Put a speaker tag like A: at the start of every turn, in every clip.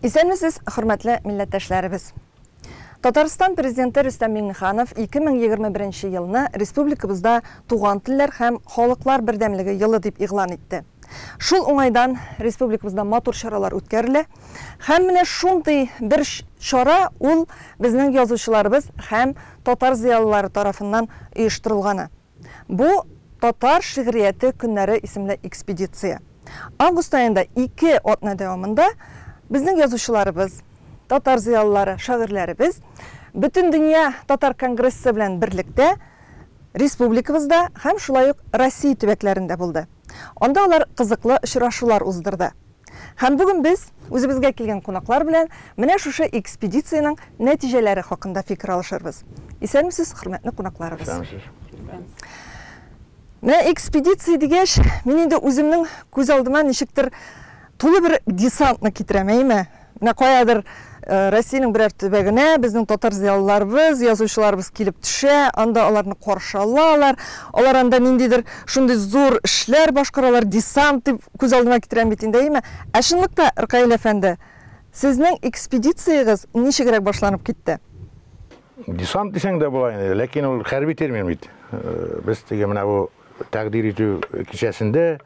A: Исәнмесез, хөрмәтле милләттәшләребез. Татарстан президенты Рөстәм Миңнеханов 2021 елны республикабызда туган телләр һәм халыклар бердәмлеге елы дип игълан итте. Шул уңайдан республикабызда матур чаралар үткәрелә. Һәм менә шундый бер чара ул безнең язучыларыбыз һәм татар зыялылары тарафыннан оештырылганы. Бу Татар шигърияте көннәре исемле экспедиция. Август айында 2 атна дәвамында безнең язучыларыбыз, татар зыялылары, шагыйрьләребез бөтен дөнья татар конгрессы белән берлектә республикабызда һәм шулай ук Россия төбәкләрендә булды. Анда алар кызыклы очрашулар уздырды. Һәм бүген без үзебезгә килгән кунаклар белән менә шушы экспедицияның нәтиҗәләре хакында фикер алышырбыз. Исәнмесез, хөрмәтле кунакларыбыз. Менә экспедиция дигәч, мин инде үземнең күз алдыма ничектер тулы бер десантны китерәм, әйме? Менә каядыр Россиянең берәр төбәгенә безнең татар зыялыларыбыз, язучыларыбыз килеп төшә, анда аларны каршы алалар. Алар анда ниндидер шундый зур эшләр башкаралар, десант дип күз алдыма китерәм бит инде, әйме? Ә чынлыкта, Ркаил әфәнде, сезнең экспедициягыз ничегрәк башланып китте?
B: Десант дисәң дә була инде, ләкин ул хәрби термин бит. Без теге менә бу тәкъдир итү кичәсендә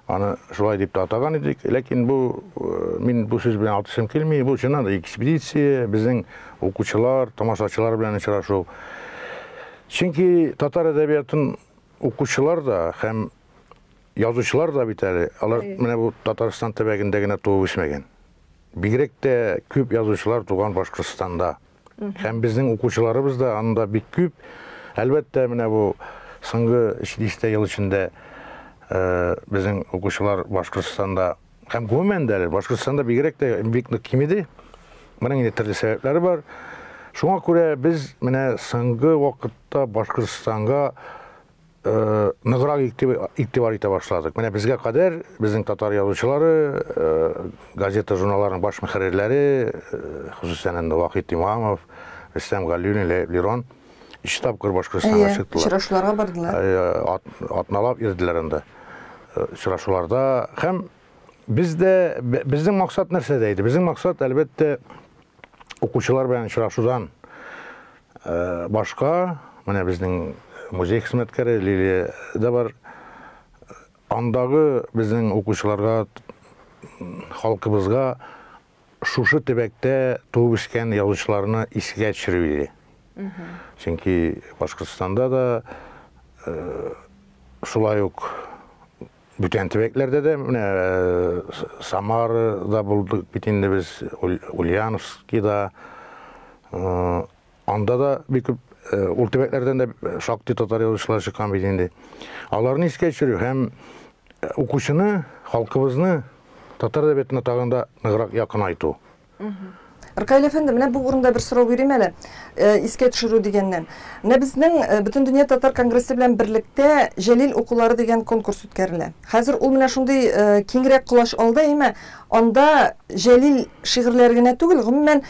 B: аны шулай дип атаган идек, ләкин бу мин бу сүз белән атышым килми, бу чыннан да экспедиция, безнең укучылар, тамашачылар белән очрашу. Чөнки татар әдәбиятын укучылар да һәм язучылар да бит әле, алар менә бу Татарстан төбәгендә генә туып үсмәгән. Бигрәк тә күп язучылар туган Башкортстанда. Һәм безнең укучыларыбыз да анда бик күп. Әлбәттә, менә бу соңгы 5 ел эчендә безнең укучылар Башкортстанда һәм гомумән дә Башкортстанда бигрәк тә бик нык кимеде. Моның инде төрле сәбәпләре бар. Шуңа күрә без менә соңгы вакытта Башкортстанга ныграк игътибар итә башладык. Менә безгә кадәр безнең татар язучылары, газета журналларының баш мөхәррирләре, хусусән Вахит Имамов, Рөстәм Галиуллин, Лирон 2 тапкыр Башкортстанга чыктылар.
A: Очрашуларга бардылар.
B: Атналап йөрделәр анда. Очрашуларда һәм безнең максат нәрсәдә иде? Безнең максат әлбәттә укучылар белән очрашудан башка, менә безнең музей хезмәткәре Лилия да бар. Андагы безнең укучыларга, халкыбызга шушы төбәктә туып үскән язучыларны исгә төшерү иде. Чөнки Башкортстанда да шулай ук бүтән төбәкләрдә дә, менә Самарда булдык бит инде без, Ульяновскида, анда да бик күп ул төбәкләрдән дә шактый татар язучылар чыккан бит инде. Аларны искә төшерү һәм укучыны, халкыбызны татар әдәбиятына тагын да ныграк якынайту.
A: Ркаил әфәнде, менә бу урында бер сорау бирим әле, искә төшерү дигәннән. Менә безнең бөтен дөнья татар конгрессы белән берлектә Җәлил укулары дигән конкурс үткәрелә. Хәзер ул менә шундый киңрәк колаш алды, әйме? Анда Җәлил шигырьләре генә түгел, гомумән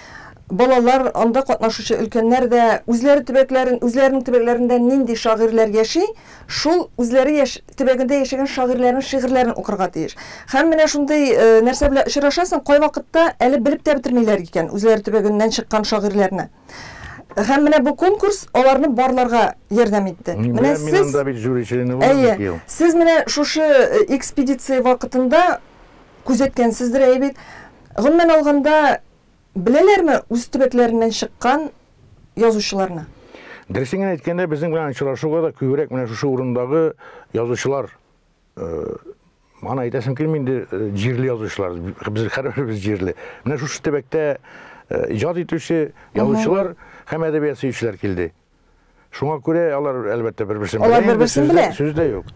A: балалар, анда катнашучы өлкәннәр дә үзләренең төбәкләрендә нинди шагыйрьләр яши, шул үзләре төбәгендә яшәгән шагыйрьләрнең шигырьләрен укырга тиеш. Һәм менә шундый нәрсә белән очрашасың, кай вакытта әле белеп тә бетермиләр икән үзләре төбәгеннән чыккан шагыйрьләрне. Һәм менә бу конкурс аларны барларга ярдәм итте. Менә сез менә шушы экспедиция вакытында күзәткәнсездер, әйбит. Гомумән алганда беләләрме үз төбәкләреннән чыккан язучыларны?
B: Дөресен әйткәндә, безнең белән очрашуга да күбрәк менә шушы урындагы язучылар, аны әйтәсем килми инде, җирле язучылар, без һәрберебез җирле. Менә шушы төбәктә иҗат итүче язучылар һәм әдәбият сөючеләр килде. Шуңа күрә алар әлбәттә бер-берсен белә. Сүз дә юк.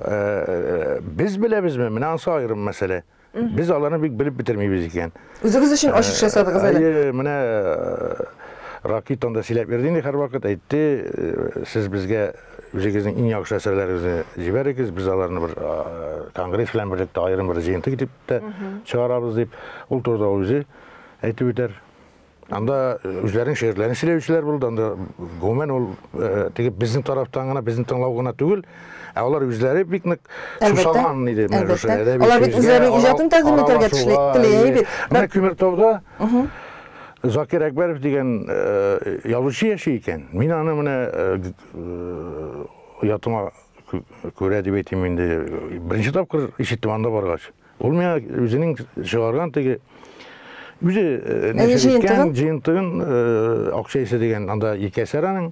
B: Без беләбезме? Менә ансы аерым мәсьәлә. Biz alanı bilip bitirmeyiz икән.
A: Үзегез өчен ачык ясадыгыз әле.
B: Менә Ракитон да сөйләп бирде һәр вакыт, әйтте, сез безгә үзегезнең иң яхшы әсәрләрегезне җибәрегез, біз аларны бер конгресс белән берлектә аерым бер җыентык итеп тә чыгарабыз дип, ул турыда үзе әйтеп үтәр. Анда үзләренең шигырьләрен сөйләүчеләр булды. Анда гомумән ул теге безнең тарафтан гына, безнең тыңлау гына түгел, алар үзләре бик нык сусаган иде.
A: Алар бит үзләренең иҗатын тәкъдим итәргә теләй бит.
B: Менә Күмертауда Закир Әкбәров дигән язучы яши икән. Мин аны менә оятыма күрә дип әйтим инде. Беренче тапкыр ишеттем анда баргач. Ул миңа үзенең чыгарган теге үзе нәшер жыйынтыгын Акчайсы деген анда ике әсәр аның.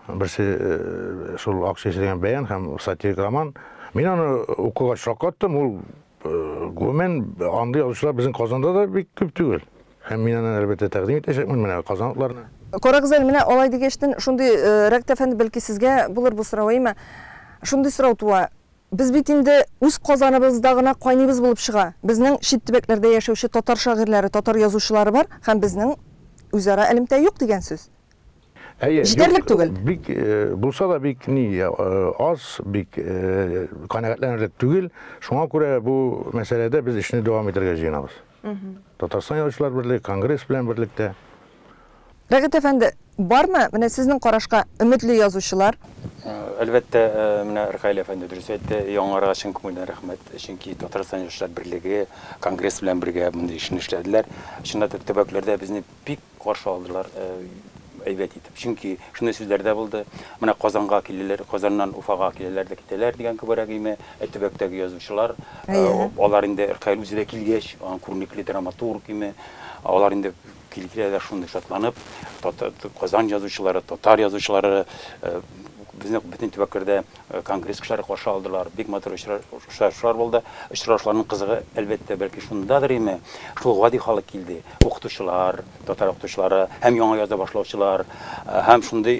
B: Берсе шул Акчайсы деген бәян һәм сатирик роман. Мин аны укугач шаккаттым. Ул гомумән андый язучылар безнең Казанда да бик күп түгел. Һәм мин аны әлбәттә тәкъдим итәчәкмен менә казанлыкларына.
A: Корагызел, менә алай дигәчтен шундый Рәкәт әфәнде бәлки сезгә булыр бу сорауыймы? Шундый сорау туа. Biz bit инде үз Казаныбызда гына кайныбыз булып чыга. Безнең чит төбәкләрдә яшәүче татар шагыйрьләре, татар язучылары бар һәм безнең үзара элемтә юк дигән сүз. Җитәрлек түгел.
B: Бик булса да бик аз, бик канәгатьләнерлек түгел. Шуңа күрә бу мәсьәләдә без эшне дәвам итәргә җыенабыз. Татарстан язучылар берлеге, Конгресс белән берлектә.
A: Рәкәт әфәнде, бармы менә сезнең карашка өметле язучылар?
C: Әлбәттә, менә Рәхәйл әфәнде дөрес әйтте, яңарга чын күңелдән рәхмәт. Чөнки Татарстан язучылар берлеге, Конгресс белән бергә монда эшне эшләделәр. Шунда төбәкләрдә безне бик каршы алдылар, әйбәт итеп. Чөнки шундый сүзләр дә булды. Менә Казанга киләләр, Казаннан Уфага киләләр дә китәләр дигән күбрәк име. Төбәктәге язучылар, алар инде Рәхәйл үзе дә килгәч, күренекле драматург име. Алар инде килгәләр шундый шатланып, Казан язучылары, татар язучылары безнең бөтен төбәкләрдә Конгресс кешеләре каршы алдылар. Бик матур очрашлар булды. Очрашларның кызыгы әлбәттә бәлки шундадыр име. Шул гади халык килде. Укытучылар, татар укытучылары, һәм яңа яза башлаучылар, һәм шундый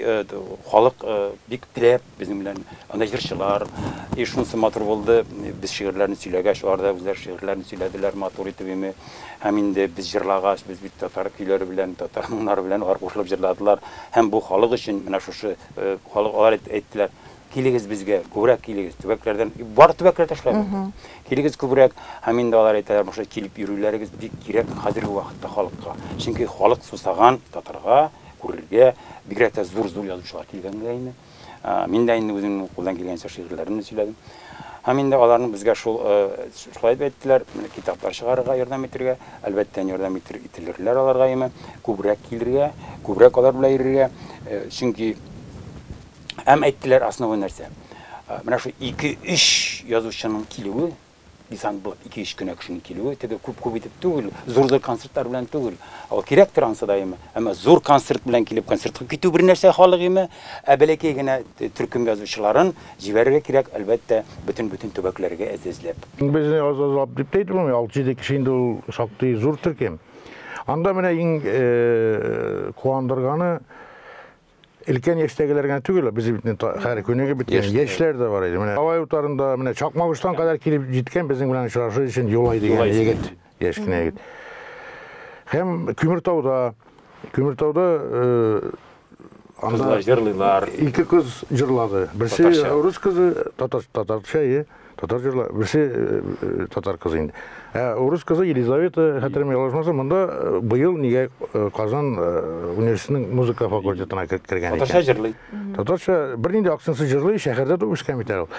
C: халык бик теләп безнең белән анда җырчылар. Шунысы матур булды. Без шигырьләрне сөйләгәч, алар үзләр шигырьләрне сөйләделәр, матур итеп име. Һәм инде без җырлагач, без бит татар көйләре белән, татар моңнары белән алар кушылып җырладылар. Һәм бу халык өчен менә шушы халык алар әйттеләр, килегез безгә, күбрәк килегез, төбәкләрдән, бар төбәкләрдә эшләгез. Килегез күбрәк, һәм инде алар әйтәләр, мошы килеп йөрүләрегез бик кирәк хәзерге вакытта халыкка. Чөнки халык сусаган татарга, күрергә, бигрәк тә зур язучылар килгәнгә инде. Мин дә инде үземнең кулдан килгәнчә шигырьләремне сөйләдем. Һәм инде аларның безгә шулай әйттеләр, китаплар чыгарырга ярдәм итәргә, әлбәттә ярдәм ителерләр аларга име, күбрәк килергә, күбрәк алар белән йөрергә. Чөнки һәм әйттеләр основа нәрсә. Менә шу 2-3 язучының килүе, дисант булып 2-3 көнә кешенең килүе, теге күп итеп түгел, зур концертлар белән түгел. Ал кирәк торган даимы. Әмма зур концерт белән килеп концертка китү бер нәрсә халык име, бәләкәй генә төркем язучыларын җибәрергә кирәк, әлбәттә, бөтен төбәкләргә әзәзләп.
B: Безне азап дип әйтеп, 6-7 кеше инде ул шактый зур төркем. Анда менә иң куандырганы Илкен яшьтәгеләргә түгел, без һәр көнеге биткән яшьләр дә бар иде. Менә Авай утарында, менә Чакмагыштан кадәр килеп җиткән безнең белән очрашу өчен Юлай дигән егет, яшь кенә егет. Һәм Күмертауда анда
C: җырлыйлар.
B: Ике кыз җырлады. Берсе рус кызы, татарча, татар җырлар, берсе татар кызы инде. Урыс кызы Елизавета, хәтеремә ялгышмасам, монда быел нигә Казан университетының музыка факультетына кергән икән.
C: Татарча җырлый.
B: Татарча бернинди акцентлы җырлый, шәһәрдә дә үскән бит ул.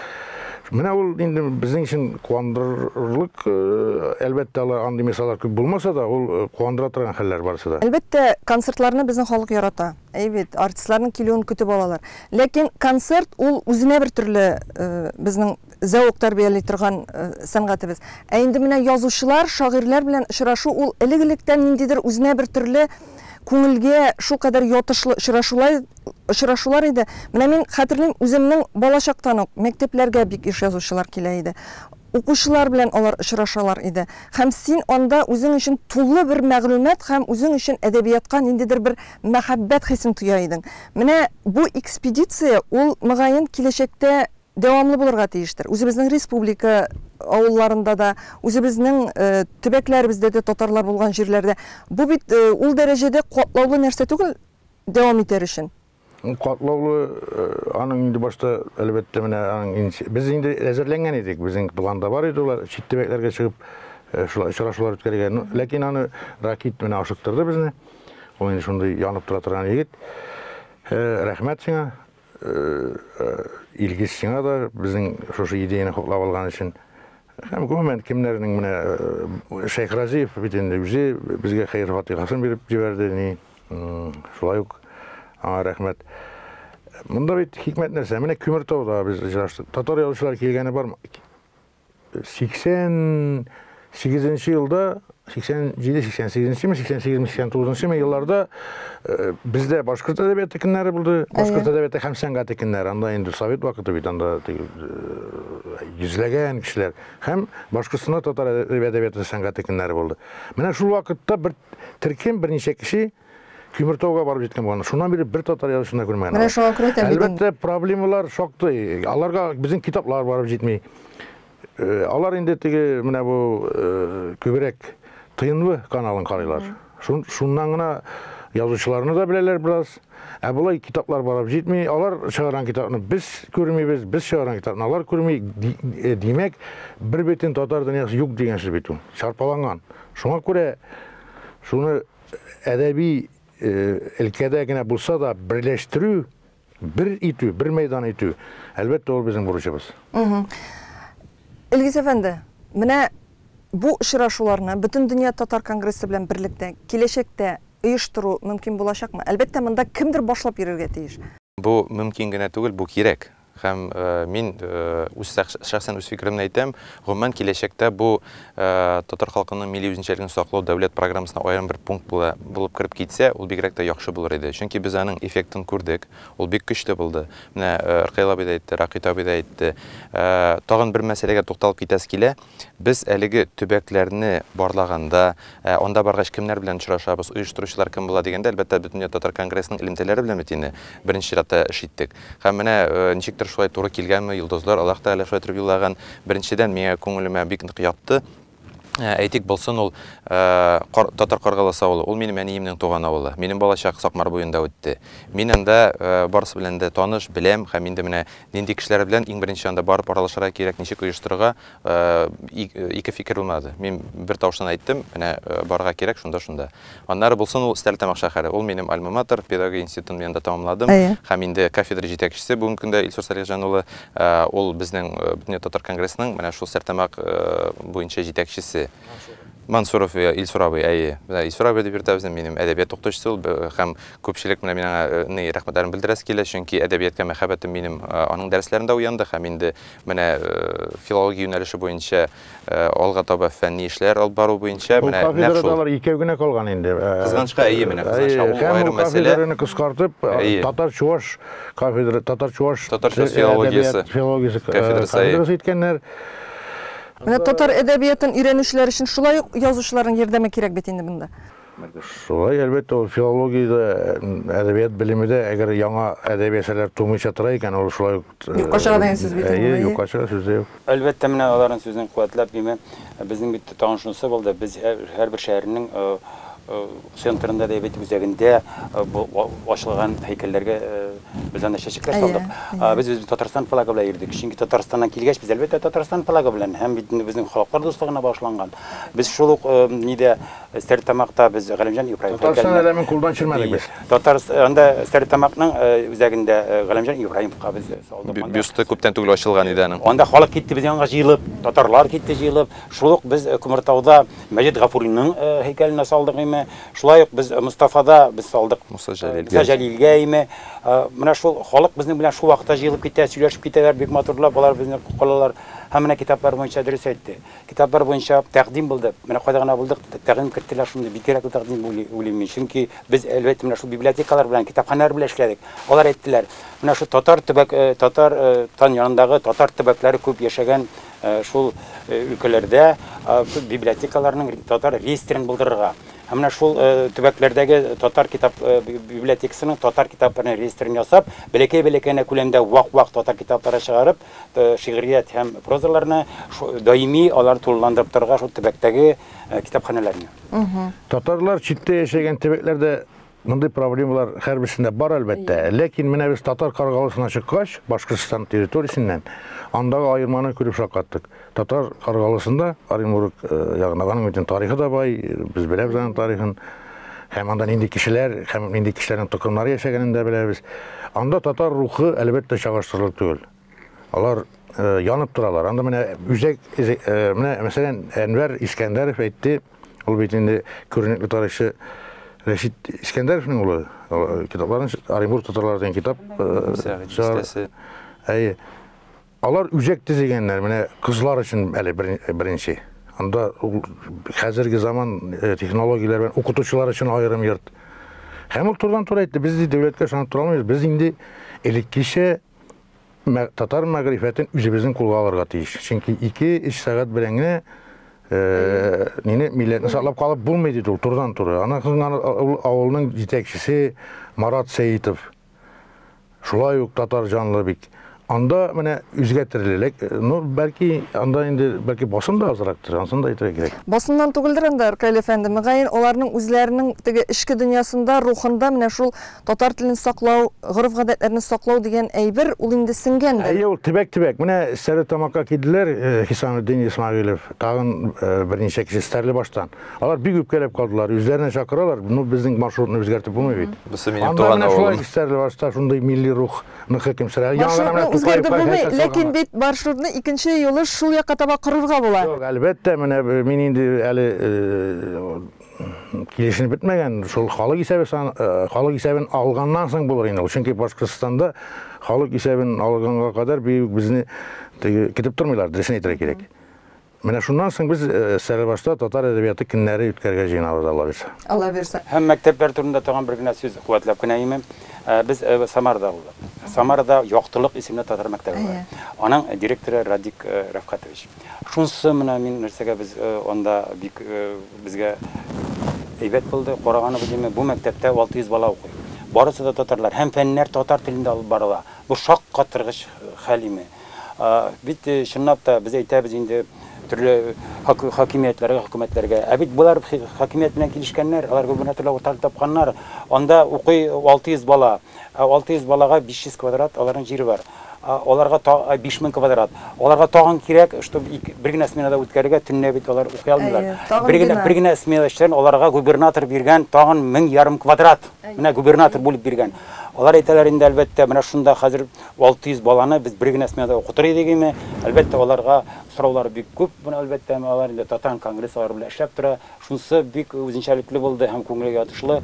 B: Менә ул инде безнең өчен куандырырлык, әлбәттә андый мисаллар күп булмаса да, ул куандыра торган хәлләр барсы да.
A: Әлбәттә, концертларны безнең халык ярата. Әйбәт, артистларның килүен көтеп алалар. Ләкин концерт ул үзенә бер төрле безнең зәвык тәрбияли торган сәнгатебез. Инде менә язучылар, шагыйрьләр белән очрашу ул элек-электән ниндидер үзенә бер төрле күңелгә шу кадәр ятышлы очрашулар иде. Менә мин хәтерлим, үземнең балачактан ук мәктәпләргә бик иш язучылар килә иде. Укучылар белән алар очрашалар иде. Һәм син анда үзең өчен тулы бер мәгълүмат һәм үзең өчен әдәбиятка ниндидер бер мәхәббәт хисен тоя идең. Менә бу экспедиция ул мөгаен киләчәктә дәвамлы булырга тиештер. Үзебезнең республика авылларында да, үзебезнең төбәкләребездә дә татарлар булган җирләрдә бу бит ул дәрәҗәдә катлаулы нәрсә түгел дәвам итәр өчен.
B: Катлаулы аның инде башта әлбәттә менә без инде әзерләнгән идек. Безнең планда бар иде улар чит төбәкләргә чыгып шулай очрашулар үткәргән. Ләкин аны ракет менә ашыктырды безне. Ул инде шундай янып тора торган егет. Рәхмәт сиңа. Илгиз сиңа да безнең шушы идеяны хуплап алган өчен. Һәм гомумән кемнәрнең менә Шейх Разиев бит инде үзе безгә хәйр фатихасын биреп җибәрде. Шулай ук аңа рәхмәт. Монда бит хикмәт нәрсә? Менә Күмертауда без җыраштык. Татар язучылар килгәне бармы? 88 елда, 87-88-ми, 88-89 елларда бездә башкорт әдәбияты көннәре булды. Башкорт әдәбияты һәм сәнгате көннәре. Анда инде совет вакыты бит, анда йөзләгән кешеләр һәм башкортстанда татар әдәбияты сәнгате көннәре булды. Менә шул вакытта бер төркем берничә кеше Күмертауга барып җиткән булган. Шуннан бери бер татар язучысына күрмәгән.
A: Менә шуңа күрә әйтәм.
B: Әлбәттә, проблемалар шактый. Аларга безнең китаплар барып җитми. Алар инде теге менә бу күбрәк ТНВ каналын карыйлар. Шуннан гына язучыларны да беләләр бераз. Ә булай китаплар барып җитми. Алар чыгарган китапны без күрмибез, без чыгарган китапны алар күрми. Димәк, бер бөтен татар дөньясы юк дигән сүз бит ул. Шарпаланган. Шуңа күрә шуны әдәби өлкәдә генә булса да берләштерү, бер итү, бер мәйдан итү. Әлбәттә, ул безнең бурычыбыз.
A: Илгиз әфәнде, менә бу очрашуларны бөтен дөнья татар конгрессы белән берлектә киләчәктә оештыру мөмкин булачакмы? Әлбәттә, монда кемдер башлап йөрергә тиеш.
D: Бу мөмкин генә түгел, бу кирәк. Һәм мин шәхсән үз фикеремне әйтәм, гомумән киләчәктә бу татар халкының милли үзенчәлеген саклау дәүләт программасына аерым бер пункт булып кирип китсә, ул бигрәк тә яхшы булыр иде. Чөнки без аның эффектын күрдек, ул бик көчле булды. Менә Рәхил абый да әйтте, Ракит абый да әйтте. Тагын бер мәсьәләгә тукталып китәс килә. Без әлеге төбәкләрне барлаганда, анда баргач кемнәр белән очрашабыз, оештыручылар кем була дигәндә, әлбәттә бөтен татар конгрессының элемтәләре белән бит инде беренче чиратта эш иттек. Һәм менә ничектер шулай туры килгәнме, йолдызлар Аллаһ Тәгалә шулай итеп юллаган. Беренчедән миңа күңелемә бик нык ятты. Әйтик булсын, ул Татар Каргаласы авылы, ул минем әниемнең туган авылы. Минем балачак Сакмар буенда үтте. Мин анда барысы белән дә таныш, беләм, һәм инде менә нинди кешеләр белән иң беренче анда барып аралашырга кирәк, ничек оештырырга ике фикер булмады. Мин бер тавыштан әйттем, менә барырга кирәк шунда. Аннары булсын, ул Стәрлетамак шәһәре, ул минем альма-матер, педагогия институтын мен дә тәмамладым. Һәм инде кафедра җитәкчесе бүгенге көндә Илсур Салихҗан улы, ул безнең бөтен татар конгрессының менә шул Стәрлетамак буенча җитәкчесе. Мансуров Илсур абый, Илсур абый дип йөртәбез, минем әдәбият укытучысы ул, һәм күпчелек менә миңа рәхмәтләрен белдерәс килә, чөнки әдәбиятка мәхәббәтем минем аның дәресләрендә уянды, һәм инде менә филология юнәлеше буенча алга таба фәнни эшләр алып бару буенча менә нәкъ шул.
B: Икәү генә калган инде.
D: Кызганычка менә кызганычка ул аерым мәсьәлә.
B: Кафедраны кыскартып, татар-чуаш кафедра, татар-чуаш филологиясе кафедрасы иткәннәр.
A: Менә татар әдәбиятын өйрәнүчеләр өчен шулай ук язучыларның ярдәме кирәк бит инде монда.
B: Шулай, әлбәттә, ул филологиядә, әдәбият белемендә, әгәр яңа әдәби әсәрләр тумыйча тора икән, ул шулай ук
A: юкка чыга дигән сүз бит инде.
B: Юкка чыга сүз юк.
C: Әлбәттә, менә аларның сүзен куәтләп, безнең бит танышусы булды. Без һәрбер шәһәрнең центрында да бит үзәгендә ачылган һәйкәлләргә без анда чәчәкләр салдык. Без Татарстан флагы белән йөрдек. Чөнки Татарстаннан килгәч, без әлбәттә Татарстан флагы белән һәм бит безнең халыклар дуслыгына башланган. Без шул ук нидә Стәрлетамакта без Галимҗан Ибраһим
B: Татарстан әлемен кулдан чирмәдек без.
C: Татарстанда Стәрлетамакның үзәгендә Галимҗан Ибраһимовка без салдык.
D: Бюсты күптән түгел ачылган иде аның.
C: Анда халык китте, без янга җыелып, татарлар китте җыелып. Шул ук без Күмертауда Мәҗит Гафуриның һәйкәленә салдык. Шулай ук без Мустафада без салдык. Муса Җәлилгә. Менә шул халык безнең белән шул вакытта җыелып китә, сөйләшеп китәләр, бик матурлап, алар безне калалар. Һәм менә китаплар буенча дөрес әйтте. Китаплар буенча тәкъдим булды. Менә кайда гына булдык, тәкъдим кертеләр шундый бик кирәк тәкъдим уйлыйм. Чөнки без әлбәттә менә шул библиотекалар белән, китапханәләр белән эшләдек. Алар әйттеләр, менә шу татар тан янындагы татар төбәкләре күп яшәгән шул өлкәләрдә библиотекаларның татар реестрын булдырырга. Һәм менә шул төбәкләрдәге татар китап библиотекасының татар китапларының реестрын ясап, бәләкәй күләмдә вак-вак татар китаплары чыгарып, шигърият һәм прозаларны даими алар тулыландырып торырга шул төбәктәге китапханәләрне.
B: Татарлар читтә яшәгән төбәкләрдә мондай проблемалар һәрберсендә бар әлбәттә. Ләкин менә без Татар Каргаласына чыккач, Башкортстан территориясеннән андагы аерманы күреп шаккаттык. Татар Каргаласында Оренбург ягынагының бөтен тарихы да бай, без беләбез аның тарихын. һәм анда нинди кешеләр, һәм нинди кешеләрнең токымнары яшәгәнен дә беләбез. Анда татар рухы әлбәттә чагыштырылыр түгел. Алар янып торалар. Анда менә үзәк, менә мәсәлән Әнвәр Искәндәров әйтте, ул бит инде күренекле тарихчы Рәшит Искәндәровның улы. Китапларын Оренбург татарлары дигән китап алар үзәк төзегәннәр, менә кызлар өчен әле беренче. Анда хәзерге заман технологияләр белән укытучылар өчен аерым йорт. Һәм ул турыдан-туры әйтте, без дәүләткә ышанып тора алмыйбыз. Без инде элеккечә татар мәгърифәтен үзебезнең кулга алырга тиеш. Чөнки 2-3 сәгать белән генә милләтне саклап калып булмый диде ул турыдан-туры. Ана авылның җитәкчесе Марат Сәйтов. Шулай ук татар җанлы бик. Анда менә үзгәртерлек, бәлки анда инде бәлки басым да азрактыр, ансын да әйтергә кирәк.
A: Басымнан түгелдер инде, Ркаил әфәнде. Мөгаен аларның үзләренең теге ичке дөньясында, рухында менә шул татар телен саклау, гореф-гадәтләрне саклау дигән әйбер ул инде сеңгәндер.
B: Ул төбәк. Менә Стәрлетамакка килделәр, Хисаметдин Исмәгыйлев, тагын берничә кеше Стәрлебаштан. Алар бик үпкәләп калдылар, үзләренә чакыралар. Безнең маршрутны үзгәртеп булмый бит.
D: Бусы минем туган авылым.
B: Стәрлебашта шундай милли рухны хөкем сөрә.
A: Үзгәртеп булмый, ләкин бит маршрутны икенче юлы шул якка таба кырырга була.
B: Юк, әлбәттә, менә мин инде әле килешенеп бетмәгән, шул халык исәбен алганнан соң булыр инде. Чөнки Башкортстанда халык исәбен алганга кадәр безне китеп тормыйлар, дөресен әйтергә кирәк. Менә шуннан соң без Стәрлебашта татар әдәбияты көннәре үткәргә җыенабыз, Алла бирсә.
C: Һәм мәктәпләр турында тагын бер генә сүз куәтләп кенә әйтәм. Без Самарда булдык. Самарда Яктылык исемле татар мәктәбе бар. Аның директоры Радик Рафкатович. Шунсы менә мин нәрсәгә без анда бик безгә әйбәт булды. Караганы бу мәктәптә 600 бала укый. Барысы да татарлар, һәм фәннәр татар телендә алып барыла. Бу шаккатыргыч хәлиме. Бит чынлап та без әйтәбез инде төрле хакимиятләргә, хөкүмәтләргә. Бит булар хакимият белән килешкәннәр, алар губернаторлар утырып тапканнар. Анда укый 600 бала. 600 балага 500 квадрат аларның җире бар. Аларга 5000 квадрат. Аларга тагын кирәк, чтобы бер генә сменада үткәрергә төнлә бит алар укый алмыйлар. Бер генә смена эшләрен аларга губернатор биргән тагын 1000 квадрат. Менә губернатор булып биргән. Алар әйтәләр инде әлбәттә, менә шунда хәзер 600 баланы без бер генә сменада укытыр идегеме? Әлбәттә аларга сораулар бик күп. Буны әлбәттә алар инде татар конгресслары белән эшләп тора. Шунсы бик үзенчәлекле булды һәм күңелгә ятышлы.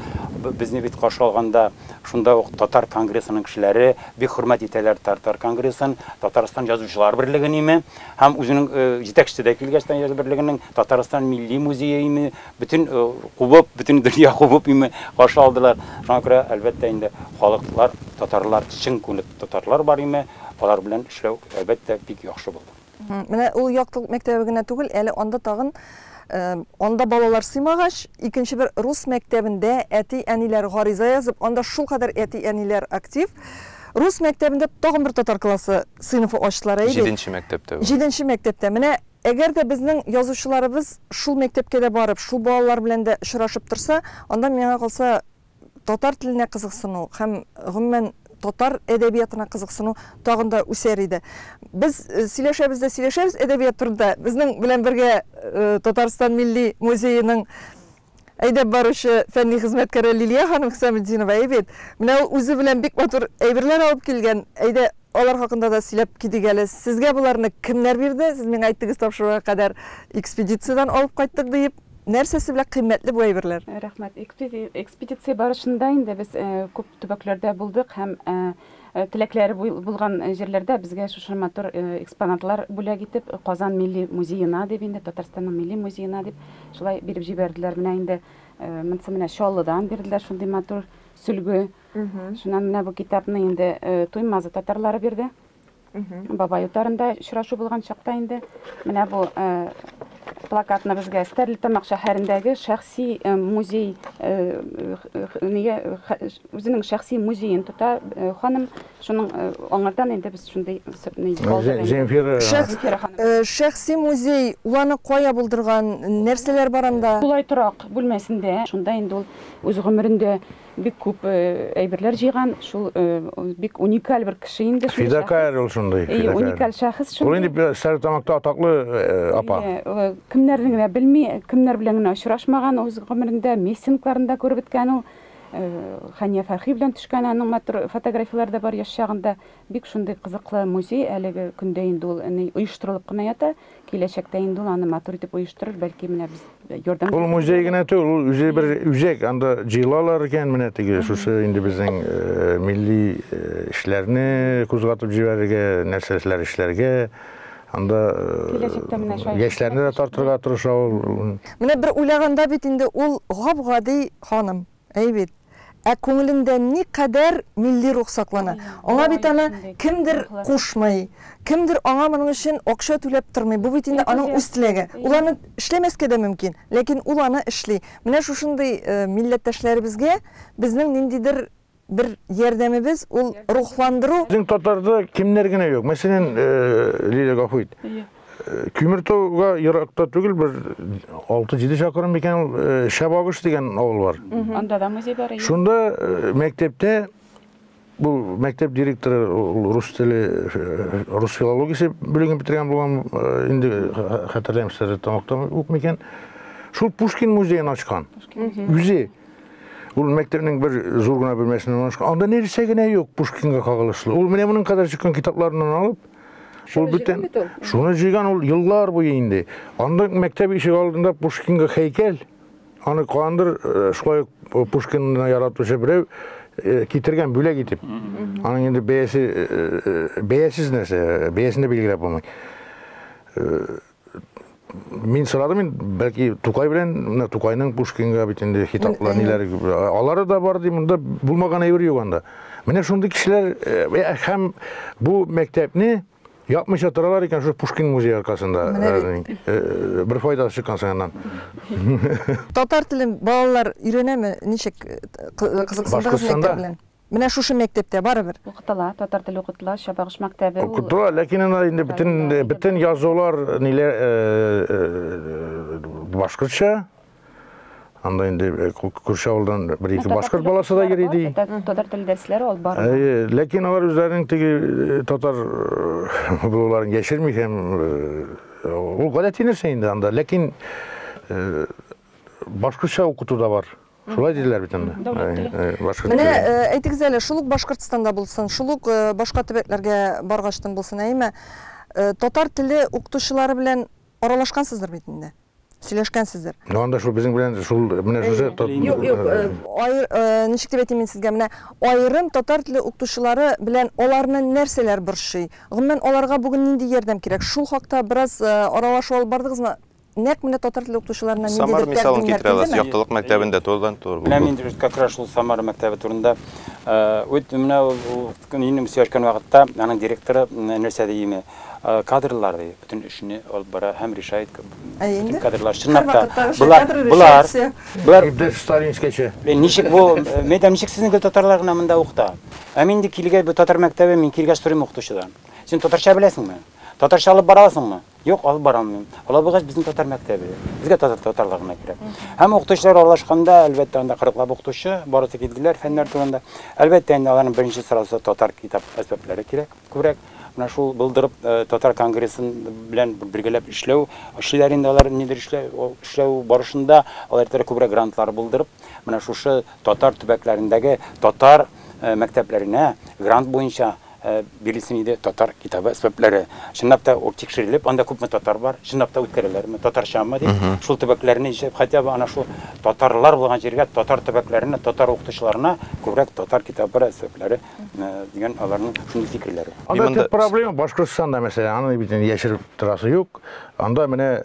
C: Безне бит каршы алганда шунда ук татар конгрессының кешеләре бик хөрмәт итәләр татар конгрессын, Татарстан язучылар берлегенеме, һәм үзенең җитәкчесе дә килгәчтән язучылар берлегенең Татарстан милли музейеме, бөтен кубып, бөтен дөнья кубып име каршы алдылар. Шуңа күрә әлбәттә инде халыклар, татарлар, чын күңелле татарлар бар име, алар белән эшләү әлбәттә бик яхшы булды.
A: Менә ул Яктылык мәктәбе генә түгел, әле анда тагын анда балалар сыймагач, икенче бер рус мәктәбендә әти-әниләр гариза язып, анда шул кадәр әти-әниләр актив. Рус мәктәбендә тагын бер татар классы сыйныфы ачтылар иде.
D: 7нче мәктәптә.
A: 7нче мәктәптә. Менә әгәр дә безнең язучыларыбыз шул мәктәпкә дә барып, шул балалар белән дә очрашып торса, анда миңа калса татар теленә кызыксыну һәм гомумән татар әдәбиятына кызыксыну тагын да үсәр иде. Без сөйләшәбез әдәбият турында. Безнең белән бергә Татарстан милли музееның әйдәп баручы фәнни хезмәткәре Лилия ханым Хисаметдинова әйбит. Менә ул үзе белән бик матур әйберләр алып килгән. Әйдә алар хакында да сөйләп китик әле. Сезгә буларны кемнәр бирде? Сез миңа әйттегез тапшыруга кадәр экспедициядан алып кайттык дип. Нәрсәсе белән кыйммәтле бу әйберләр?
E: Рәхмәт. Экспедиция барышында инде без күп төбәкләрдә булдык һәм теләкләре булган җирләрдә безгә шушы матур экспонатлар бүләк итеп Казан милли музеена дип инде Татарстанның милли музеена дип шулай биреп җибәрделәр. Менә инде менә Чаллыдан бирделәр шундый матур сүлге. Шуннан менә бу китапны инде Туймазы татарлары бирде. Бабай утарында очрашу булган чакта инде менә бу плакатны безгә Стәрлетамак шәһәрендәге шәхси музей үзенең шәхси музеен тота ханым, шуның аңардан инде без шундый
A: шәхси музей уланы кая булдырган, нәрсәләр бар анда?
E: Шулай торак бүлмәсендә, шунда инде ул үз гомерендә бик күп әйберләр җыйган, шул бик уникаль бер кеше инде.
B: Фидакарь ул шундый.
E: Уникаль шәхес шундый.
B: Ул инде Сәртамакта атаклы апа.
E: Кемнәрне генә белми, кемнәр белән генә очрашмаган, үз гомерендә митингларында күреп беткән ул. Хания Фәрхи белән төшкән аның матур фотографиялар да бар яшь чагында. Бик шундый кызыклы музей, әлеге көндә инде ул оештырылып кына ята. Киләчәктә инде ул аны матур итеп оештырыр, бәлки менә без ярдәм.
B: Ул музей генә түгел, ул үзе бер үзәк, анда җыелалар икән менә теге шушы инде безнең милли эшләрне кузгатып җибәрергә, нәрсәләр эшләргә, анда яшьләрне дә тартырга тырыша ул.
A: Менә бер уйлаганда бит инде ул гап-гади ханым, әйбит. Ә күңелендә ни кадәр милли рух саклана. Аңа бит аны кемдер кушмый, кемдер аңа моның өчен акча түләп тормый. Бу бит инде аның үз теләге. Ул аны эшләмәскә дә мөмкин, ләкин ул аны эшли. Менә шушындый милләттәшләребезгә безнең ниндидер бер ярдәмебез ул рухландыру.
B: Безнең татарда кемнәр генә юк. Мәсәлән, Лилия Гафуит. Күмертауга еракта түгел, бер 6-7 чакрым икән Шабагыш дигән авыл бар.
E: Анда да музей бар.
B: Шунда мәктәптә бу мәктәп директоры рус теле, рус филологиясе бүлеген битергән булган, инде хәтерләйм Сәртамакта укмый икән. Шул Пушкин музейын ачкан. Үзе ул мәктәпнең бер зур гына бүлмәсеннән ачкан. Анда нәрсә генә юк Пушкинга кагылышлы. Ул менә моның кадәр чыккан китапларынан алып, ул бүтән шуны җыйган, ул еллар буе инде. Анда мәктәп ишек алдында Пушкинга һәйкәл. Аны кандыр шулай Пушкинны яратучы берәү китергән бүләк итеп. Аның инде бәясез нәрсә, бәясен дә билгеләп булмый. Мин сорадым, бәлки Тукай белән, Тукайның Пушкинга бит инде хитаплар ниләр, алары да бар ди, монда булмаган әйбер юк анда. Менә шундый кешеләр һәм бу мәктәпне yapmışa торалар икән шу Пушкин музей аркасында. Бер файдасы чыккан соңыннан.
A: Татар телен балалар өйрәнәме? Ничек кызыксындыгыз мәктәп белән? Менә шушы мәктәптә барыбер.
E: Укытыла, татар теле укытыла, Шабагыш мәктәбе.
B: Укытыла, ләкин инде бөтен язулар ниләр башкортча. Анда инде Күршәвылдан бер-ике башкорт баласы да йөри ди.
E: Татар теле дәресләре алып бара.
B: Ләкин алар үзләренең теге татар булуларын яшерми һәм ул гадәти нәрсә инде анда. Ләкин башкортча укыту да бар. Шулай диләр бит инде.
A: Менә әйтегез әле, шул ук Башкортстанда булсын, шул ук башка төбәкләргә баргачтан булсын, әйме татар теле укытучылары белән аралашкансыздыр бит инде. Сөйләшкәнсездер.
B: Анда шул безнең белән шул менә шушы
A: ничек дип әйтим мин сезгә, менә аерым татар теле укытучылары белән аларны нәрсәләр борчый? Гомумән аларга бүген нинди ярдәм кирәк? Шул хакта бераз аралашып алып бардыгызмы? Нәкъ менә татар теле укытучыларына нинди
D: Самар мисалын китерә аласыз, яктылык мәктәбендә турыдан туры.
C: Менә мин как раз шул Самар мәктәбе турында менә ул инде сөйләшкән вакытта аның директоры нәрсә диеме? Kadrlar diye bütün işini alıp bara hem rişayet bütün kadrlar şınapta bular
B: Stalinskece
C: nişik bu meydem nişik sizin tatarlar namında okuda amindi kilge bu tatar mektebi min kilge sorum okutuşudan sen tatarça bilesin mi tatarça alıp barasın mı yok alıp baramıyorum alabıgaç bizim tatar mektebi bizge tatarlarına kirek hem okutuşlar aralashkanda elbette anda kırıklab okutuşu barası kildiler fenler turunda elbette onların birinci sırası tatar kitap esbepleri kirek kurek Менә шул булдырып татар конгрессын белән бергәләп эшләү, эшләр инде алар нидер эшләү барышында алар күбрәк грантлар булдырып, менә шушы татар төбәкләрендәге татар мәктәпләренә грант буенча бирелсен иде татар китабы әсбәпләре. Чынлап та ул тикшерелеп, анда күпме татар бар, чынлап та үткәрәләрме, татарчамы дип, шул төбәкләрне ишеп, хотя бы ана шул татарлар булган җиргә, татар төбәкләренә, татар укытучыларына күбрәк татар китаплары әсбәпләре дигән аларның шундый фикерләре.
B: Анда проблема Башкортстанда мәсәлән, аны бит яшереп торасы юк. Анда менә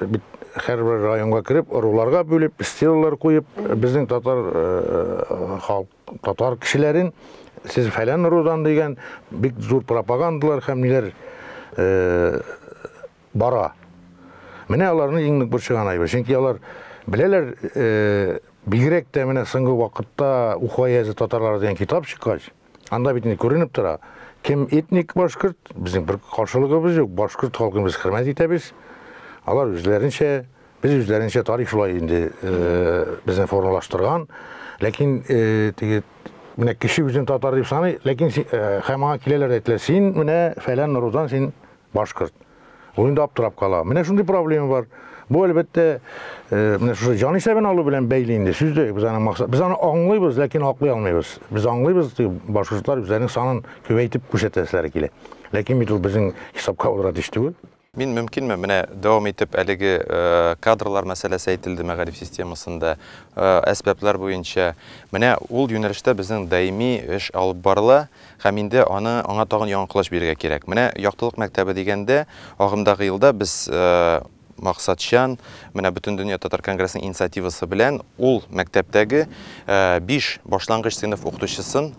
B: бит һәрбер районга кирип, уруларга бүлеп, стеллар куеп, безнең татар кешеләрен siz falan rudan degen bik zor propagandalar hem neler bara. Менә аларны иңнек бер чыган айбы. Чөнки алар беләләр бигрәк тә менә соңгы вакытта Ухаяз татарлар дигән китап чыккач, анда бит күренеп тора. Кем этник башкорт, безнең бер каршылыгыбыз юк. Башкорт халкын без хөрмәт итәбез. Алар үзләренчә, без үзләренчә тарих шулай инде безне формалаштырган. Ләкин теге менә кеше үзен татар дип саный, ләкин һәм аңа киләләр дә әйтәләр, син менә фәлән Нурузан, син башкорт. Ул инде аптырап кала. Менә шундый проблема бар. Бу әлбәттә менә шушы җан исәбен алу белән бәйле инде. Сүздә без аны максат. Без аны аңлыйбыз, ләкин аклый алмыйбыз. Без аңлыйбыз, башкортлар үзләренең санын күбәйтеп күрсәтәселәр килә. Ләкин бит ул безнең хисапка алырга тиеш түгел.
D: Мин мөмкинме менә дәвам итеп әлеге кадрлар мәсьәләсе әйтелде мәгариф системасында әсбаплар буенча менә ул юнәлештә безнең даими эш алып барыла һәм инде аңа тагын яңартылыш бирергә кирәк. Менә яктылык мәктәбе дигәндә агымдагы елда без максатчан менә бөтен дөнья татар конгрессының инициативасы белән ул мәктәптәге 5 башлангыч сыйныф укытучысын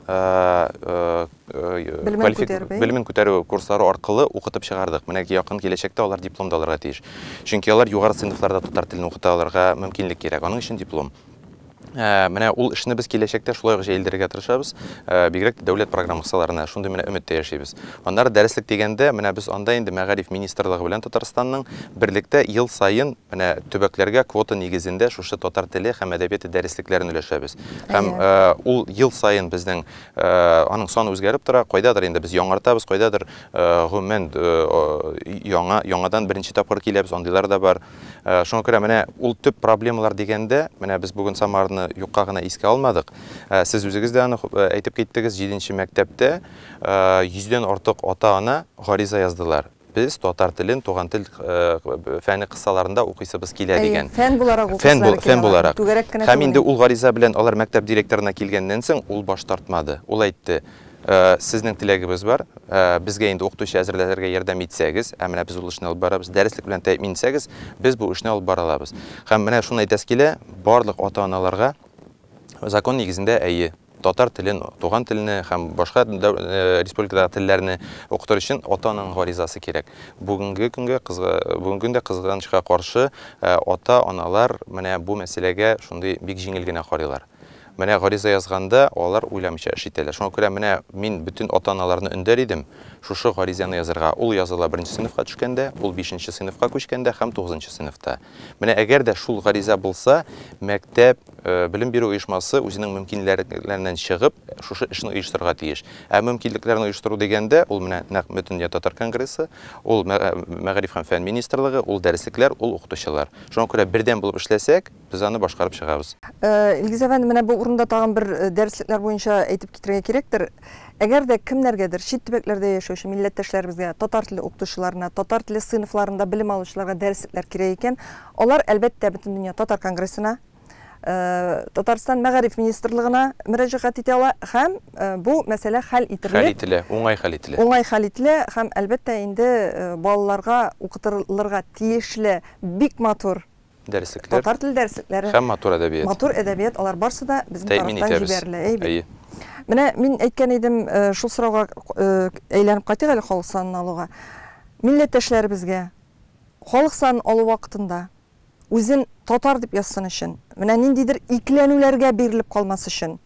D: белемен күтәрү курслары аркылы укытып чыгардык. Менә якын киләчәктә алар диплом да алырга тиеш. Чөнки алар югары сыйныфларда татар телен укыта алырга мөмкинлек кирәк. Аның өчен диплом. Менә ул эшне без киләчәктә шулай ук җәелдерергә тырышабыз. Бигрәк дәүләт программаларына шундый менә өметтә яшибез. Аннары дәреслек дигәндә менә без анда инде мәгариф министрлыгы белән Татарстанның берлектә ел сайын менә төбәкләргә квота нигезендә шушы татар теле һәм әдәбияты дәреслекләрен өләшәбез. Һәм ул ел сайын безнең аның саны үзгәреп тора. Кайдадыр инде без яңартабыз, кайдадыр гомумән яңадан беренче тапкыр киләбез, андыйлар да бар. Шуңа күрә менә ул төп проблемалар дигәндә менә без бүген Самарны юкка гына искә алмадык. Сез үзегез дә аны әйтеп киттегез, 7нче мәктәптә 100дән артык ата-ана гариза яздылар. Без татар телен, туган тел фәнни кысаларында укыйсыбыз килә дигән.
A: Фән буларак укыйсылар.
D: Фән буларак. Һәм инде ул гариза белән алар мәктәп директорына килгәннән соң ул баш тартмады. Ул әйтте: "Сезнең теләгебез бар. Безгә инде укытучы әзерләргә ярдәм итсәгез, менә без ул эшне алып барабыз, дәреслек белән тәэмин итсәгез, без бу эшне алып бара алабыз." Һәм менә шуны әйтәс килә, барлык ата-аналарга закон нигезендә татар телен, туган телне һәм башка республикадагы телләрне укытыр өчен ата-ананың гаризасы кирәк. Бүгенге көндә кызганычка каршы ата-аналар менә бу мәсьәләгә шундый бик җиңел генә карыйлар. Менә гариза язганда алар уйламыйча эш итәләр. Шуңа күрә менә мин бөтен ата-аналарны өндәр идем шушы гаризаны язарга. Ул языла 1нче сыйныфка төшкәндә, ул 5нче сыйныфка күчкәндә һәм 9нчы сыйныфта. Менә әгәр дә шул гариза булса, мәктәп, белем бирү оешмасы үзенең мөмкинлекләреннән чыгып, шушы эшне оештырырга тиеш. Мөмкинлекләрне оештыру дигәндә, ул менә нәкъ бөтен татар конгрессы, ул мәгариф һәм фән министрлыгы, ул дәреслекләр, ул укытучылар. Шуңа күрә бердәм булып эшләсәк, без аны башкарып чыгабыз.
A: Илгиз әфәнде, менә бу урында тагын бер дәреслекләр буенча әйтеп китәргә кирәктер. Әгәр дә кемнәргәдер чит төбәкләрдә яшәүче милләттәшләребезгә, татар теле укытучыларына, татар теле сыйныфларында белем алучыларга дәреслекләр кирәк икән, алар әлбәттә бөтен дөнья татар конгрессына, Татарстан мәгариф министрлыгына мөрәҗәгать итә ала һәм бу мәсьәлә хәл ителә.
D: Хәл ителә, уңай хәл ителә.
A: Уңай хәл ителә һәм әлбәттә инде балаларга укытылырга тиешле бик матур
D: дәреслекләр,
A: татар теле дәреслекләре
D: һәм матур әдәбият.
A: Матур әдәбият алар барсы да безнең тарафтан җибәрелә. Менә мин әйткән идем, шул сорауга әйләнеп кайтыйк әле халык санын алуга. Милләттәшләребезгә халык санын алу вакытында үзен татар дип язсын өчен, менә ниндидер икләнүләргә бирелеп калмас өчен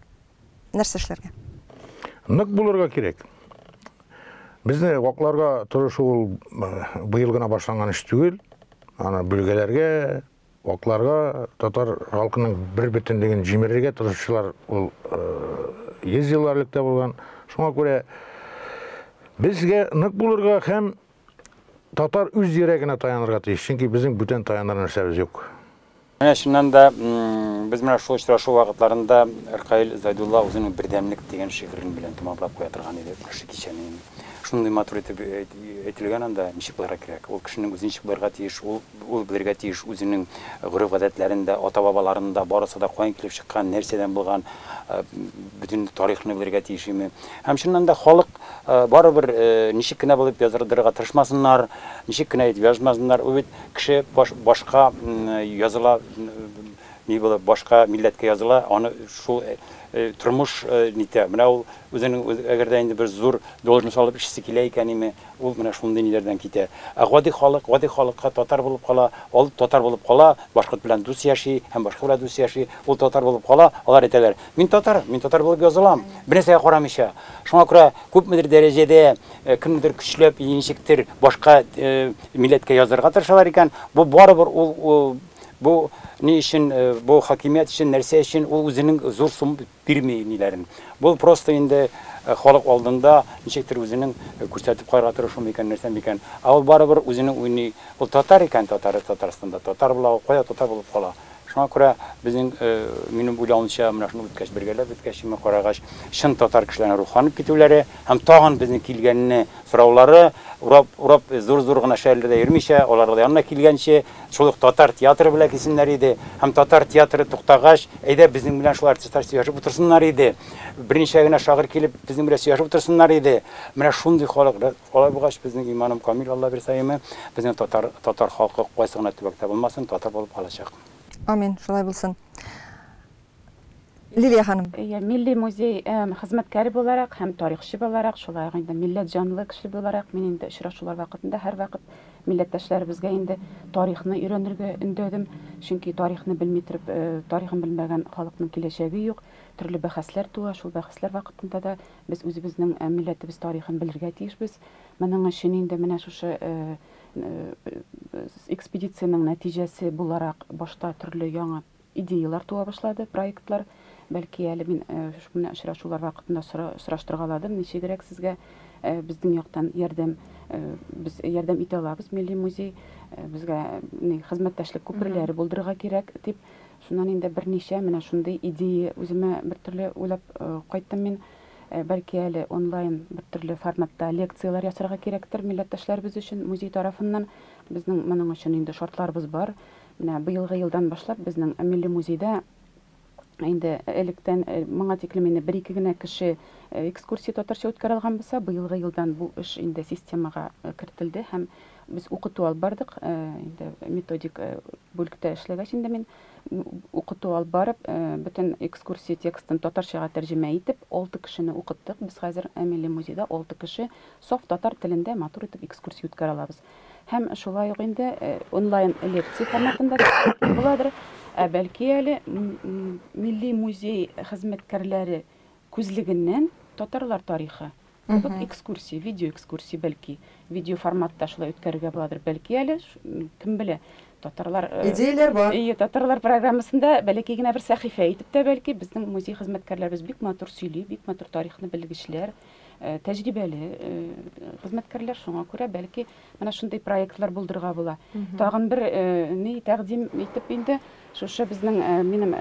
A: нәрсә эшләргә?
B: Нык булырга кирәк. Безне вакларга тырышу ул быел гына башланган эш түгел. Аны бүлгәләргә, вакларга татар халкының бер бөтенлеген җимерергә тырышучылар ул 100 елларлыкта булган. Шуңа күрә безгә нык булырга һәм татар үз йөрәгенә таянырга тиеш, чөнки безнең бүтән таяныр нәрсәбез юк.
C: Менә шуннан да без менә шул очрашу вакытларында Ркаил Зайдулла үзенең бердәмлек дигән шигырен белән тәмамлап куя торган иде. Кеше кичәне шундый матур итеп әйтелгән анда ничек булырга кирәк? Ул кешенең үзен ничек булырга тиеш, ул белергә тиеш үзенең гореф-гадәтләрендә, ата-бабаларында барысы да каян килеп чыккан, нәрсәдән булган, bütün tarihini bilirge tiyişimi. Hem şundan da halk baribir nişik kine bulup yazıldırıga tırışmasınlar, nişik kine yazmasınlar. O kişi başka yazıla, başka milletke yazıla, onu şu turmuş nite. Mene ol özünün eğer indi bir zor должность alıp işsi kileykenimi ol mene şundan ilerden kite. Gadi halka tatar bulup kala, ol tatar bulup kala, başka bilen dus yaşı, hem başka bilen dus yaşı, ol tatar bulup kala, olar eteler. Min tatar bulup yazılam. Bineseye koramışa. Şuna göre köpmedir derecede kimdir güçlüp, yenişiktir, başka milletke yazarga tırşalar iken bu baribir ol bu ne için, bu hakimiyet için, nerse için o özünün zor sum birmeyinilerin. Bu prosto indi halk aldığında nişektir özünün kursatıp karatır şu mekan nersen mekan. Al barabar özünün oyunu bu Tatar iken Tatarstanda Tatar bula koya Tatar bulup kala. Şuna göre bizim benim uylanışa münasını bitkaş birgeler bitkaşıma karagaş şın Tatar kişilerine ruhanıp gitüleri hem tağın bizim kilgenini soruları urap zor gına şehirlerde yermişe onlarla yanına kilgençe şoluk Tatar tiyatro bile kesinler idi hem Tatar tiyatrı tuktagaş eyde bizim bilen şu artistler siyasi otursunlar idi birinci güne şagir kelip bizim bilen siyasi otursunlar idi mena şunday olay bugaş bizim imanım kamil Allah bir sayımı bizim Tatar halkı koysağına tübekte bulmasın Tatar bulup kalacak.
A: Amin, şolay bulsun. Liliya hanım.
E: Milli Muzey hizmetkari olarak hem tarihçi olarak şolay indi millet canlı kişi olarak men indi şuraşular vaqtında her vaqt milletdaşlarыбызга indi tarixini öğrenirge indedim. Çünkü tarixini bilmetirip tarixini bilmegen halkның келешеги yok. Türlü bahsler tuğa, şol bahsler vaqtında da biz özümüzün milletimiz tarixini bilirge tiyişbiz. Mening üçün indi mena şuшы ekspedisiyanın nəticəsi bularak başta türlü яңа ideyalar tuğa başladı, proyektlar. Belki yani ben şuraşular vaqtında sıraştırgaladım. Neçe gerek sizge bizden yoqdan biz yardım ite alabız. Milli Muzey bizge hizmetdaşlık köprülери buldurga kerek dip. Şundan indi bir neçe mena şunday ideya özüme bir türlü uylap qayttım men. Belki yani onlayn bir türlü formatda leksiyalar yasarga kerektir milletdaşlarыбыз üçün muzey tarafından bizning mening üçün indi şartlarыбыз бар. Менә быелгы елдан башлап безнең Milli Muzeyda инде электән моңа тиклем инде 1-2 генә кеше экскурсия татарча үткәрелгән булса, быелгы елдан бу эш инде системага кертелде һәм без укыту алып бардык. Инде методик бүлектә эшләгәч инде мен укыту алып барып, бөтен экскурсия текстын татарчага тәрҗемә итеп, 6 кешене укыттык. Без хәзер Milli Muzeyda 6 кеше софт татар телендә матур итеп экскурсия үткәрә алабыз. Hem şolay indi onlayn лекция форматында буладыр. Belki әле Milli Muzey хезмәткәрләре күзлегеннән татарлар тарихы. Бу экскурсия, видео экскурсия belki видео форматта шулай үткәрергә буладыр. Belki әле кем белә татарлар
A: идеялар бар.
E: Татарлар программасында belki генә бер сәхифә итеп тә belki безнең музей хезмәткәрләребез бик матур сөйли, бик матур тарихны белгечләр. Тәҗрибәле хезмәткәрләр шуңа күрә бәлки менә шундый проектлар булдырга була. Тагын бер ни тәкъдим итеп инде шушы безнең минем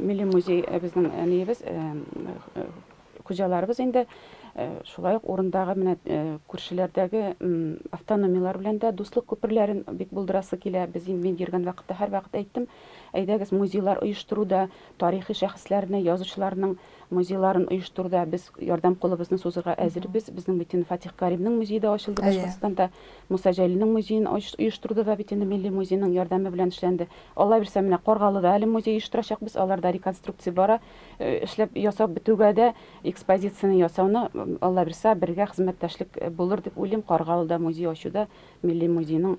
E: Milli Muzey безнең нибез хуҗаларыбыз инде шулай ук урындагы менә күршеләрдәге автономиялар белән дә дуслык күперләрен бик булдырасы килә. Без мен йөргән вакытта һәр вакыт әйттем. Әйдәгез музейлар оештыруда, тарихи шәхесләрне, язучыларның музейларын оештыруда без ярдәм кулыбызны сузырга әзербез. Безнең битен Фатих Каримның музейы да ачылды Башкортстанда, Муса Җәлилнең музеен оештырды да битен Milli Muzeyның ярдәме белән эшләнде. Алла бирсә менә Каргалыда әле музей оештырачак без, аларда реконструкция бара. Эшләп ясап бетүгә дә экспозицияны ясауны Алла бирсә бергә хезмәттәшлек булыр дип уйлыйм. Каргалыда музей ачуда Milli Muzeyның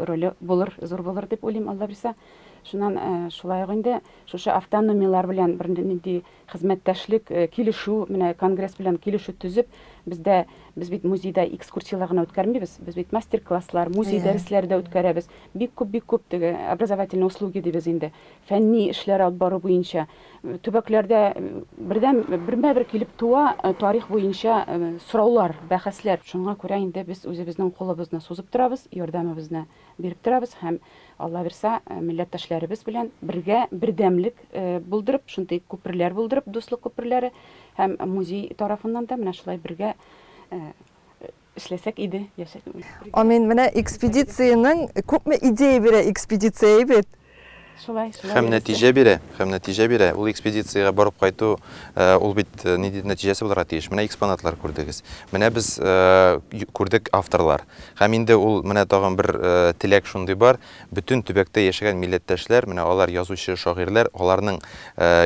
E: роле булыр, зур булыр дип уйлыйм Алла бирсә. Шуннан шулай инде шушы автономиялар белән бер нинди хезмәттәшлек килешү, менә конгресс белән килешү төзеп, без бит музейда экскурсиялар гына үткәрмибез, без бит мастер-класслар, музей дәресләрдә үткәрәбез. Бик күп теге образовательный услуги дибез инде. Фәнни эшләр алып бару буенча төбәкләрдә бермә-бер килеп туа тарих буенча сораулар, бәхәсләр. Шуңа күрә инде без үзебезнең кулыбызны сузып торабыз, ярдәмебезне биреп торабыз һәм Алла бирсә милләттәшләребез белән бергә бердәмлек булдырып, шундый күперләр булдырып, дуслык күперләре һәм музей тарафыннан да менә шулай бергә эшләсәк иде, яшәк.
A: Амин, менә экспедицияның күпме идея бирә экспедиция бит.
D: Һәм нәтиҗә бирә. Ул экспедицияга барып кайту, ул бит нәтиҗәсе булырга тиеш. Менә экспонатлар күрдегез. Менә без күрдек авторлар. Һәм инде ул менә тагын бер теләк шундый бар. Бүтән төбәктә яшәгән милләттәшләр, менә алар язучы, шагыйрьләр, аларның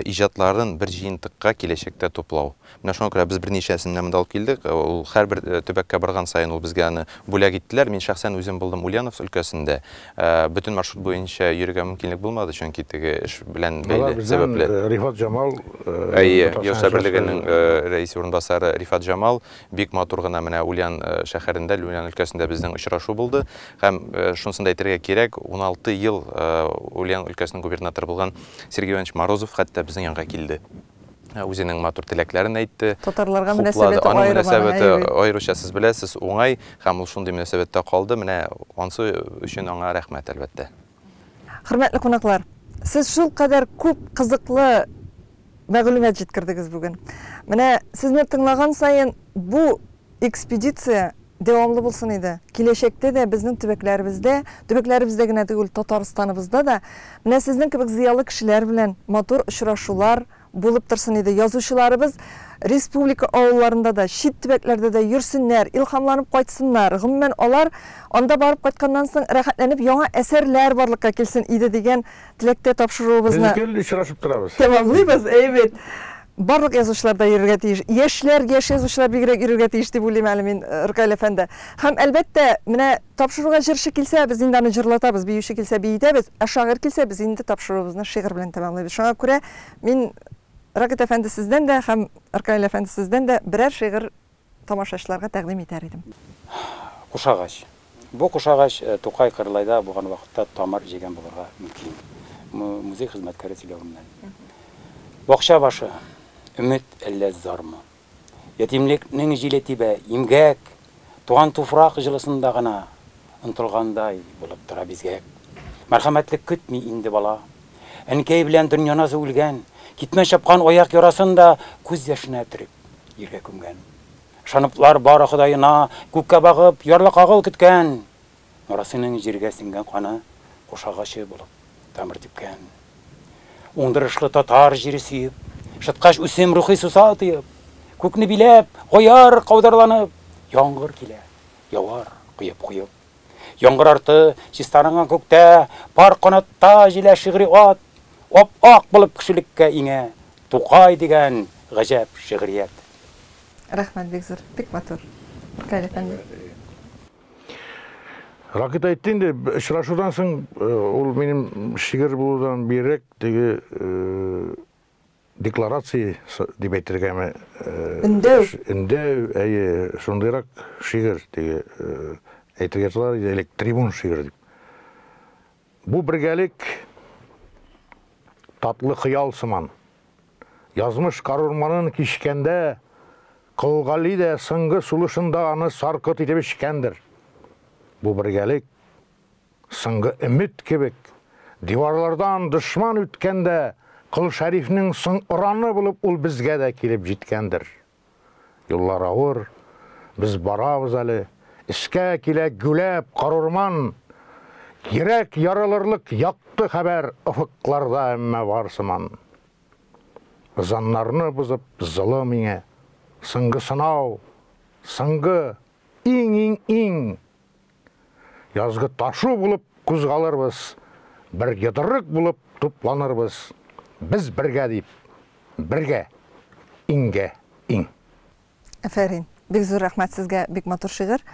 D: иҗатларын бер җыентыкка киләчәктә туплау. Менә шуңа күрә без берничәсен монда алып килдек. Ул һәрбер төбәккә барган сайын ул безгә аны бүләк иттеләр. Мин шәхсән үзем булдым Ульяновск өлкәсендә. Бөтен маршрут буенча йөрергә мөмкинлек булмады, чөнки теге эш белән бәйле сәбәпле.
B: Рифат Жамал,
D: Яшьләр берлегенең рәис урынбасары Рифат Жамал бик матур гына менә Ульян шәһәрендә, Ульян өлкәсендә безнең очрашу булды. Һәм шунысын да әйтергә кирәк, 16 ел Ульян өлкәсенең губернаторы булган Сергей Иванович Морозов хәтта безнең янга килде. Үзенең матур теләкләрен әйтте.
A: Татарларга мөнәсәбәте
D: аеруча сез беләсез, уңай һәм ул шундый мөнәсәбәттә калды. Менә ансы өчен аңа рәхмәт әлбәттә.
A: Хөрмәтле кунаклар, сез шул кадәр күп кызыклы мәгълүмат җиткердегез бүген. Менә сезне тыңлаган сайын бу экспедиция дәвамлы булсын иде. Киләчәктә дә безнең төбәкләребездә генә түгел, Татарстаныбызда да менә сезнең кебек зыялы кешеләр белән матур очрашулар булып торсын иде. Язучыларыбыз республика авылларында да, чит төбәкләрдә дә йөрсеннәр, илһамланып кайтсыннар. Гомумән алар анда барып кайтканнан соң рәхәтләнеп яңа әсәрләр барлыкка килсен иде дигән теләктә тапшыруыбызны
B: очрашып торабыз.
A: Тәмамлыйбыз. Әйбәт. Барлык язучылар да йөрергә тиеш. Яшь язучылар бигрәк йөрергә тиеш дип уйлыйм әле мин, Ркайл әфәнде. Һәм әлбәттә, менә тапшыруга җырчы килсә, без инде аны җырлатабыз, биюче килсә биетәбез, ә шагыйрь килсә, без инде тапшыруыбызны шигырь белән тәмамлыйбыз. Шуңа күрә мин Ракит әфәнде сездән дә һәм Ркайл әфәнде сездән дә берәр шигырь тамашачыларга тәкъдим итәр идем.
C: Кушагач. Бу кушагач Тукай Кырлайда булган вакытта тамар җигән булырга мөмкин. Музей хезмәткәре сөйләвеннән. Бакча башы, өмет әллә зармы. Ятимлекнең җилетибә, имгәк, туган туфрак җылысында гына ынтылгандай булып тора безгә. Мәрхәмәтлек көтми инде бала. Әнкәй белән дөньяна сүгелгән, китмә чапкан аяк ярасында күз яшына төреп ергә күмгән. Шаныплар бары Худайына күккә багып ярлык агыл көткән. Норасының җиргә сиңгән каны кушагачы булып тамыр типкән. Уңдырышлы татар җире сөеп, шыткач үсем рухи суса тыеп, күкне биләп, гояр каударланып, яңгыр килә, явар куеп. Яңгыр арты чистарынган күктә, пар канатта җилә шигъри ат, ап-ак булып кешелеккә иңә, Тукай дигән гаҗәп шигърият.
A: Рәхмәт бик зур, бик матур. Ркайл әфәнде.
B: Ракит әйтте инде, очрашудан соң ул минем шигырь булудан бирәк теге декларация дип әйтергәме. Үндәү, әйе, шундыйрак шигырь теге әйтергә тула иде, трибун шигырь дип. Бу бергәлек татлы хыял сыман. Язмыш карурманын кишкәндә, Кылгали да сыңгы сулышында аны саркыт итеп эчкәндер. Бу бергәлек сыңгы өмет кебек, диварлардан дошман үткәндә, Кыл Шәрифнең соң ураны булып ул безгә дә килеп җиткәндер. Юллар авыр, без барабыз әле, эшкә килә гүләп карурман, Йөрәк ярылырлык якты хәбәр офыкларда әмма барсыман. Заннарны бузып зылы миңә, сыңгы сынау, сыңгы иң. Язгы ташу булып кузгалырбыз, бер йыдырык булып тупланырбыз. Без бергә дип, бергә, иңгә, иң.
A: Афәрин, бик зур рәхмәт сезгә, бик матур шигырь.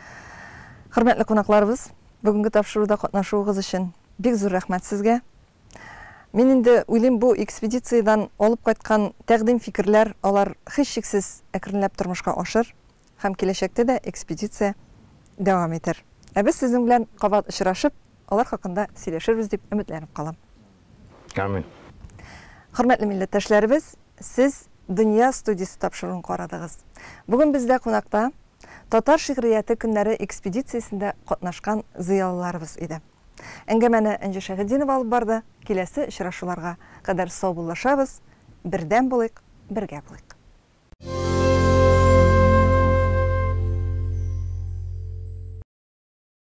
A: Хөрмәтле кунакларыбыз, бүгенге тапшыруда катнашуыгыз өчен бик зур рәхмәт сезгә. Мин инде уйлыйм, бу экспедициядан алып кайткан тәкъдим фикерләр, алар һичшиксез әкренләп тормышка ашыр һәм киләчәктә дә экспедиция дәвам итер. Ә без сезнең белән кабат очрашып, алар хакында сөйләшербез дип өметләнеп калам.
B: Амин.
A: Хөрмәтле милләттәшләребез, сез Дөнья студиясе тапшыруын карадыгыз. Бүген бездә кунакта Татар шигърияте көннәре экспедициясендә катнашкан зыялыларыбыз иде. Әңгәмәне Энҗе Шәһидинова алып барды. Киләсе очрашуларга кадәр сау булышабыз. Бердәм булыйк, бергә булыйк.